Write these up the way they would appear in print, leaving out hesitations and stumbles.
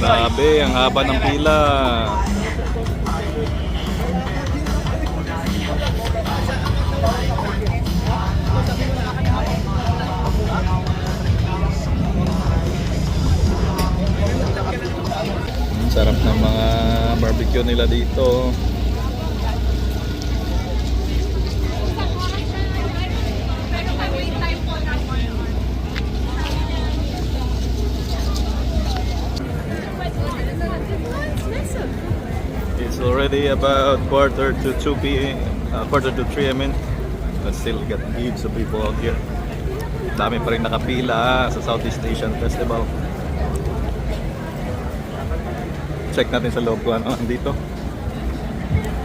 Grabe, ang haba ng pila. Sarap ng mga barbecue nila dito. It's already about quarter to 2 p.m. Quarter to 3 I mean. But still got heaps of people out here. Dami pa rin nakapila sa Southeast Asian Festival. Check natin sa loob kung ano dito.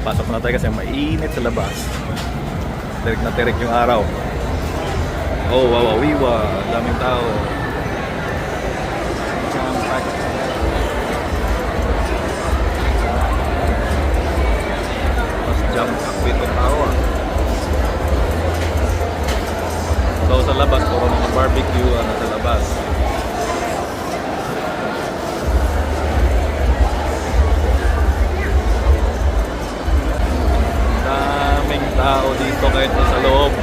Pasok na tayo kasi mainit sa labas. Tirik na tirik yung araw. Oh, wawawiwa. Daming tao. Mas jam pack dito tao ah. So sa labas, puro mga barbecue sa labas. Daming tao dito kahit sa loob.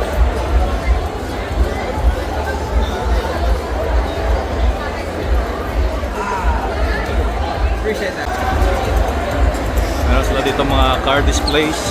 Appreciate that. Meron sila dito mga car displays.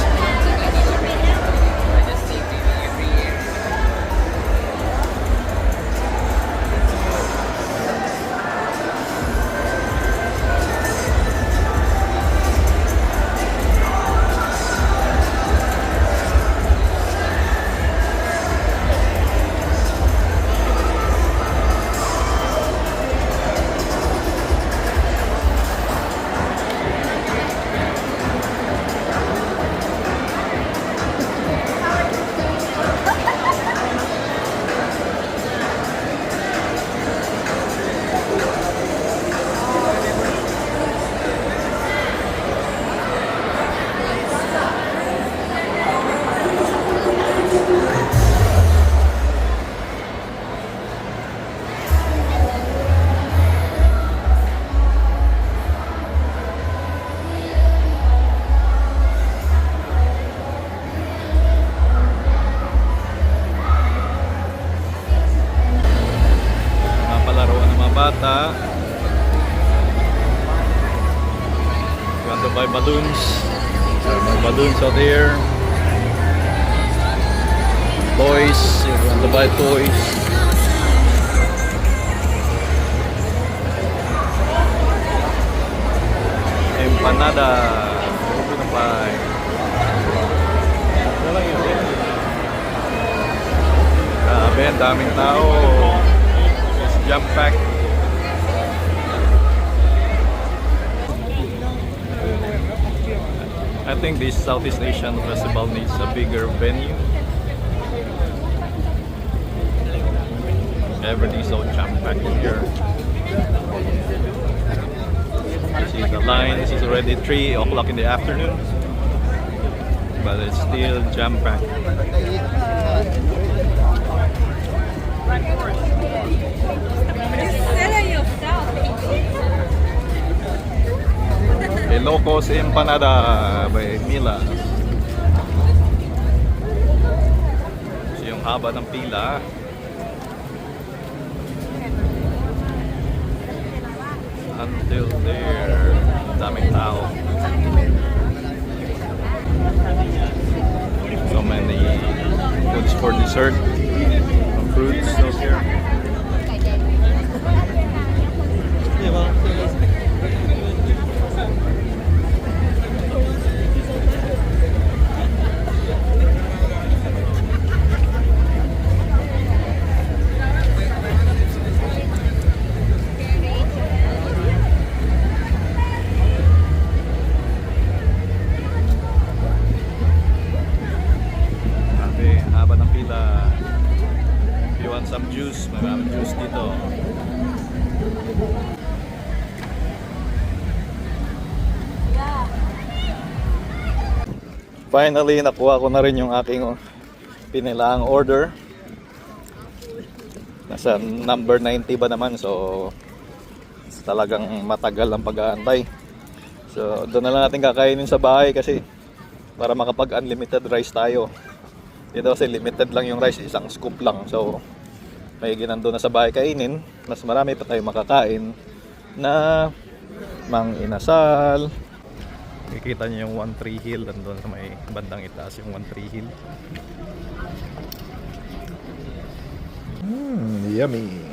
Bata. You want to buy balloons? There are more balloons out there. Toys. You want to buy toys? Empanada. Open the pie. Grabe, ang daming tao. It's jam pack. I think this Southeast Asian Festival needs a bigger venue. Everything's so jam-packed here. You see the line, this is already 3 o'clock in the afternoon. But it's still jam-packed. Ilocos Empanada by Mila. So yung haba ng pila. Until there, daming tao. So many goods for dessert. Some fruits out here. Some juice, maraming juice dito. Finally, nakuha ko na rin yung aking pinilaang order. Nasa number 90 ba naman, so Talagang matagal ang pag-aantay. So doon na lang natin kakainin sa bahay kasi para makapag-unlimited rice tayo. Dito kasi limited lang yung rice, isang scoop lang. So may ginando na sa bahay kainin, mas marami pa tayo makakain na mang inasal. Kikita niyo yung One Tree Hill, nandun sa may bandang itaas yung One Tree Hill. Yummy.